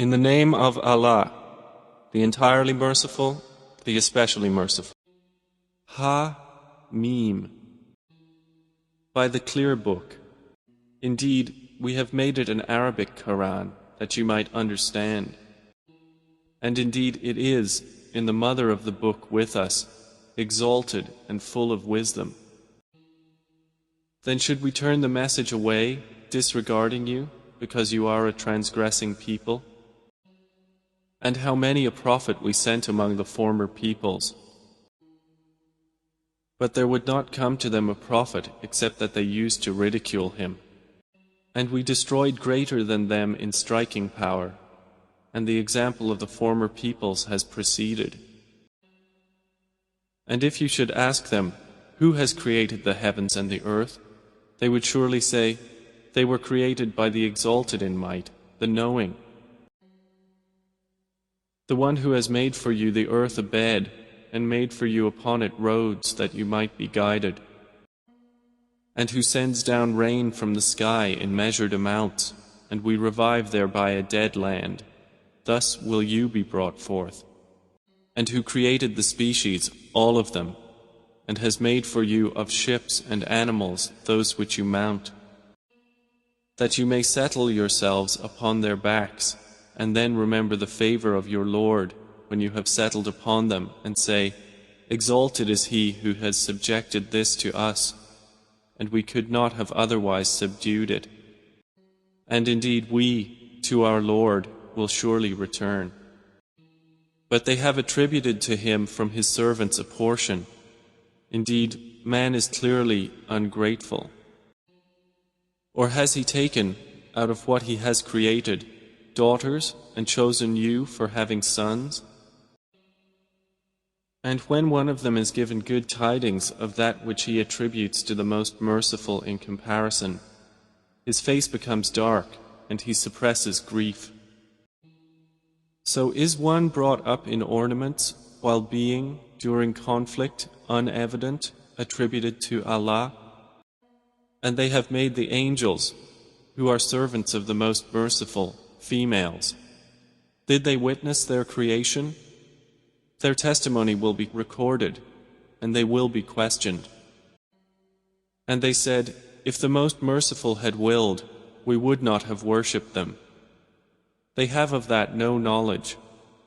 In the name of Allah, the entirely merciful, the especially merciful. Ha-Mim. By the clear book. Indeed, we have made it an Arabic Quran that you might understand. And indeed it is, in the mother of the book with us, exalted and full of wisdom. Then should we turn the message away, disregarding you, because you are a transgressing people? And how many a prophet we sent among the former peoples. But there would not come to them a prophet except that they used to ridicule him. And we destroyed greater than them in striking power, and the example of the former peoples has preceded. And if you should ask them, who has created the heavens and the earth? They would surely say, they were created by the exalted in might, the knowing. The one who has made for you the earth a bed, and made for you upon it roads that you might be guided, and who sends down rain from the sky in measured amounts, and we revive thereby a dead land. Thus will you be brought forth. And who created the species, all of them, and has made for you of ships and animals those which you mount, that you may settle yourselves upon their backs, and then remember the favor of your Lord when you have settled upon them, and say, Exalted is He who has subjected this to us, and we could not have otherwise subdued it. And indeed we, to our Lord, will surely return. But they have attributed to Him from His servants a portion. Indeed, man is clearly ungrateful. Or has He taken, out of what He has created, daughters, and chosen you for having sons? And when one of them is given good tidings of that which he attributes to the most merciful in comparison, his face becomes dark, and he suppresses grief. So is one brought up in ornaments, while being, during conflict, unevident, attributed to Allah? And they have made the angels, who are servants of the most merciful, females. Did they witness their creation? Their testimony will be recorded, and they will be questioned. And they said, if the most merciful had willed, we would not have worshipped them. They have of that no knowledge.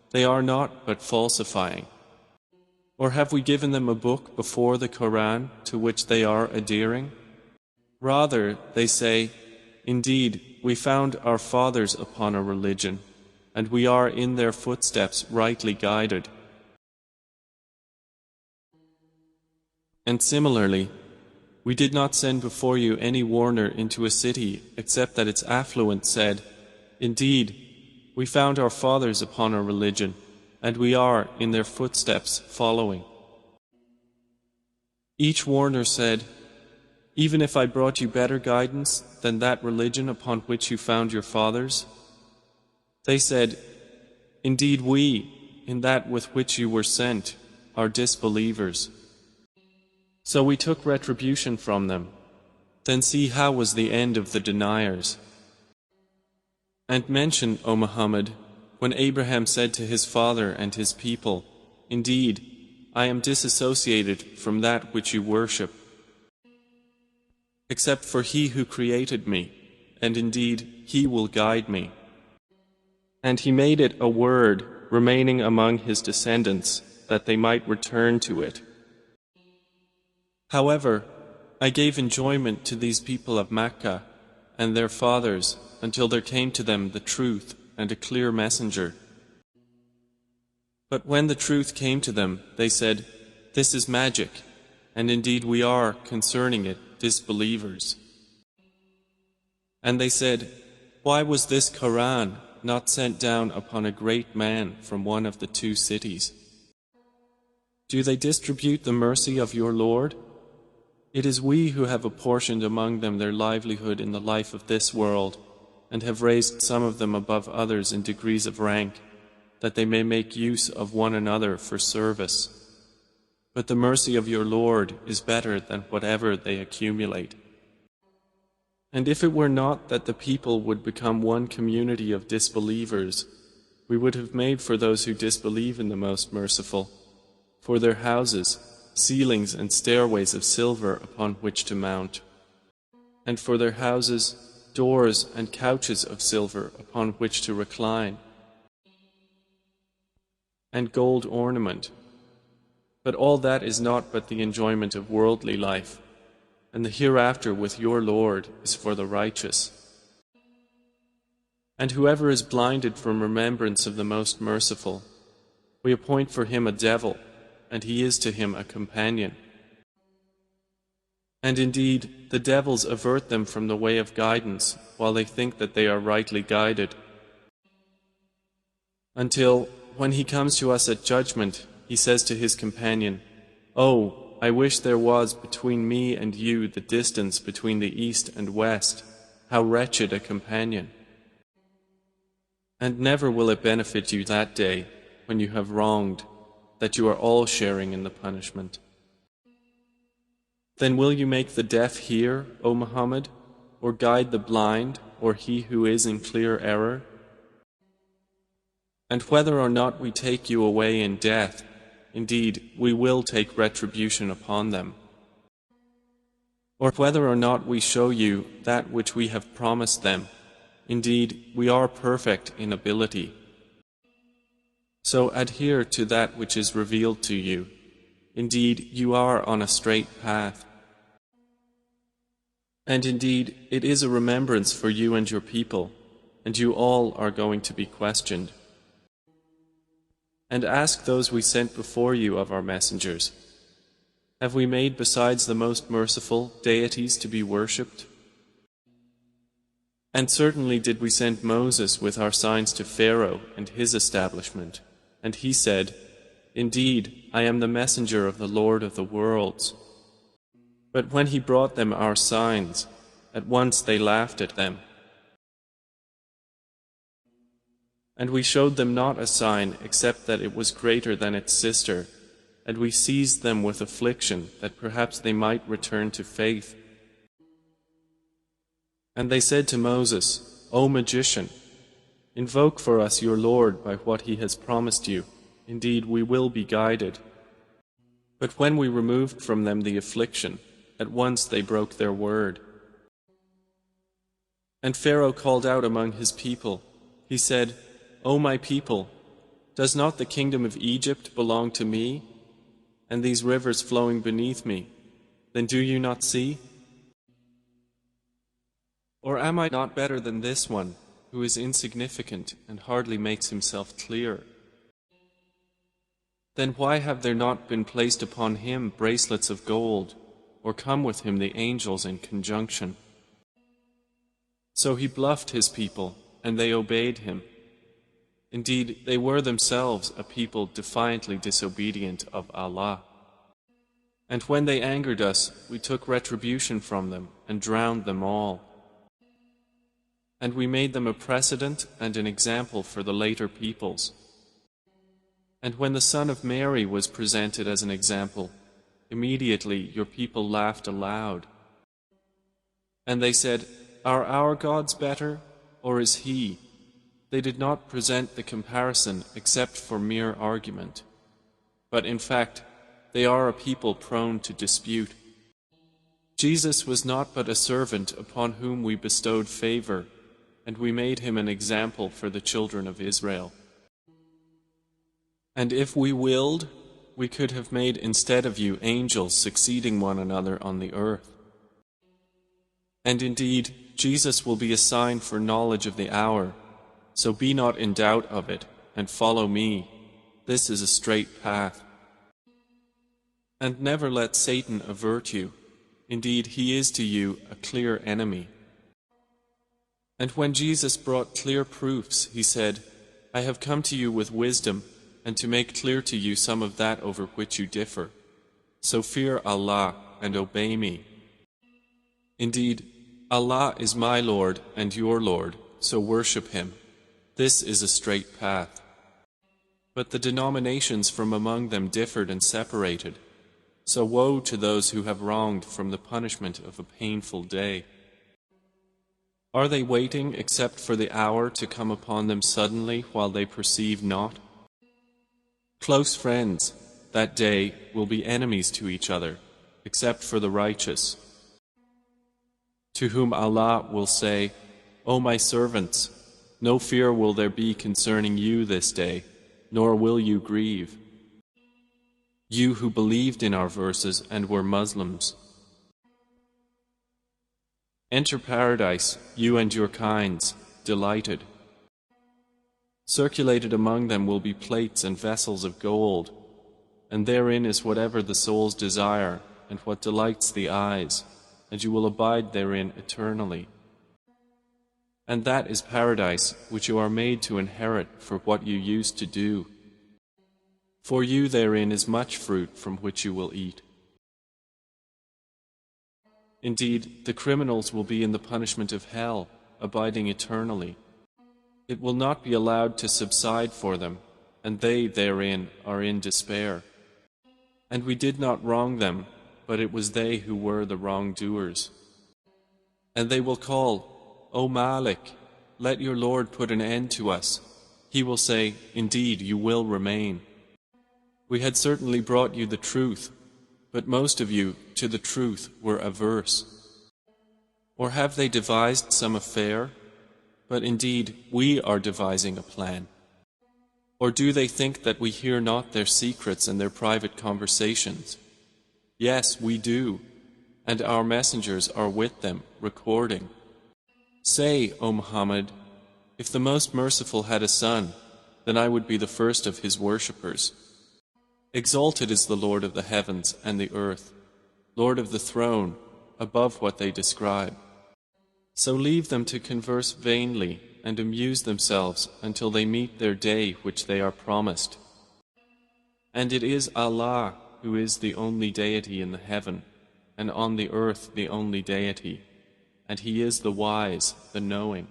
They are not but falsifying. Or have we given them a book before the Koran to which they are adhering? Rather, they say, indeed, we found our fathers upon a religion, and we are in their footsteps rightly guided. And similarly, we did not send before you any warner into a city except that its affluent said, indeed, we found our fathers upon a religion, and we are in their footsteps following. Each warner said, even if I brought you better guidance than that religion upon which you found your fathers? They said, indeed we, in that with which you were sent, are disbelievers. So we took retribution from them. Then see how was the end of the deniers. And mention, O Muhammad, when Abraham said to his father and his people, indeed, I am disassociated from that which you worship, except for He who created me, and indeed He will guide me. And He made it a word remaining among His descendants, that they might return to it. However, I gave enjoyment to these people of Mecca and their fathers until there came to them the truth and a clear messenger. But when the truth came to them, they said, this is magic, and indeed we are, concerning it, disbelievers. And they said, why was this Quran not sent down upon a great man from one of the two cities? Do they distribute the mercy of your Lord? It is we who have apportioned among them their livelihood in the life of this world, and have raised some of them above others in degrees of rank, that they may make use of one another for service. But the mercy of your Lord is better than whatever they accumulate. And if it were not that the people would become one community of disbelievers, we would have made for those who disbelieve in the Most Merciful, for their houses, ceilings and stairways of silver upon which to mount, and for their houses, doors and couches of silver upon which to recline, and gold ornament. But all that is not but the enjoyment of worldly life, and the hereafter with your Lord is for the righteous. And whoever is blinded from remembrance of the Most Merciful, we appoint for him a devil, and he is to him a companion. And indeed, the devils avert them from the way of guidance, while they think that they are rightly guided. Until, when he comes to us at judgment, he says to his companion, "Oh, I wish there was between me and you the distance between the east and west. How wretched a companion!" And never will it benefit you that day, when you have wronged, that you are all sharing in the punishment. Then will you make the deaf hear, O Muhammad, or guide the blind, or he who is in clear error? And whether or not we take you away in death, indeed, we will take retribution upon them. Or whether or not we show you that which we have promised them, indeed, we are perfect in ability. So adhere to that which is revealed to you. Indeed, you are on a straight path. And indeed, it is a remembrance for you and your people, and you all are going to be questioned. And ask those we sent before you of our messengers, have we made besides the Most Merciful deities to be worshipped? And certainly did we send Moses with our signs to Pharaoh and his establishment, and he said, "Indeed, I am the messenger of the Lord of the worlds." But when he brought them our signs, at once they laughed at them. And we showed them not a sign except that it was greater than its sister, and we seized them with affliction that perhaps they might return to faith. And they said to Moses, "O magician, invoke for us your Lord by what he has promised you. Indeed, we will be guided." But when we removed from them the affliction, at once they broke their word. And Pharaoh called out among his people. He said, "O my people, does not the kingdom of Egypt belong to me, and these rivers flowing beneath me? Then do you not see? Or am I not better than this one, who is insignificant and hardly makes himself clear? Then why have there not been placed upon him bracelets of gold, or come with him the angels in conjunction?" So he bluffed his people, and they obeyed him. Indeed, they were themselves a people defiantly disobedient of Allah. And when they angered us, we took retribution from them and drowned them all. And we made them a precedent and an example for the later peoples. And when the son of Mary was presented as an example, immediately your people laughed aloud. And they said, "Are our gods better, or is he?" They did not present the comparison except for mere argument. But in fact, they are a people prone to dispute. Jesus was not but a servant upon whom we bestowed favor, and we made him an example for the children of Israel. And if we willed, we could have made instead of you angels succeeding one another on the earth. And indeed, Jesus will be a sign for knowledge of the hour, so be not in doubt of it, and follow me. This is a straight path. And never let Satan avert you. Indeed, he is to you a clear enemy. And when Jesus brought clear proofs, he said, "I have come to you with wisdom, and to make clear to you some of that over which you differ. So fear Allah and obey me. Indeed, Allah is my Lord and your Lord, so worship him. This is a straight path." But the denominations from among them differed and separated. So woe to those who have wronged from the punishment of a painful day. Are they waiting except for the hour to come upon them suddenly while they perceive not? Close friends, that day, will be enemies to each other, except for the righteous, to whom Allah will say, O my servants, no fear will there be concerning you this day, nor will you grieve, you who believed in our verses and were Muslims. Enter paradise, you and your kinds, delighted. Circulated among them will be plates and vessels of gold, and therein is whatever the souls desire and what delights the eyes, and you will abide therein eternally. And that is paradise which you are made to inherit for what you used to do. For you therein is much fruit from which you will eat. Indeed, the criminals will be in the punishment of hell, abiding eternally. It will not be allowed to subside for them, and they therein are in despair. And we did not wrong them, but it was they who were the wrongdoers. And they will call, O Malik, let your Lord put an end to us. He will say, Indeed, you will remain. We had certainly brought you the truth, but most of you to the truth were averse. Or have they devised some affair? But indeed, we are devising a plan. Or do they think that we hear not their secrets and their private conversations? Yes, we do, and our messengers are with them, recording. Say, O Muhammad, if the Most Merciful had a son, then I would be the first of his worshippers. Exalted is the Lord of the heavens and the earth, Lord of the throne, above what they describe. So leave them to converse vainly and amuse themselves until they meet their day which they are promised. And it is Allah who is the only deity in the heaven, and on the earth the only deity, and He is the wise, the knowing.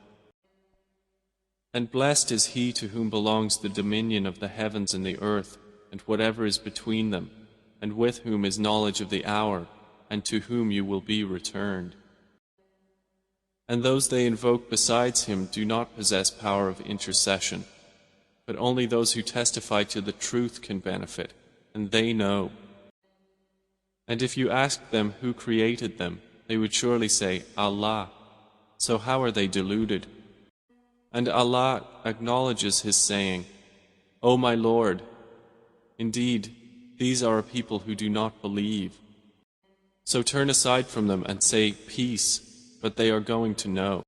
And blessed is he to whom belongs the dominion of the heavens and the earth, and whatever is between them, and with whom is knowledge of the hour, and to whom you will be returned. And those they invoke besides Him do not possess power of intercession, but only those who testify to the truth can benefit, and they know. And if you asked them who created them, they would surely say, Allah. So how are they deluded? And Allah acknowledges His saying, O my Lord, indeed, these are a people who do not believe. So turn aside from them and say, Peace, but they are going to know.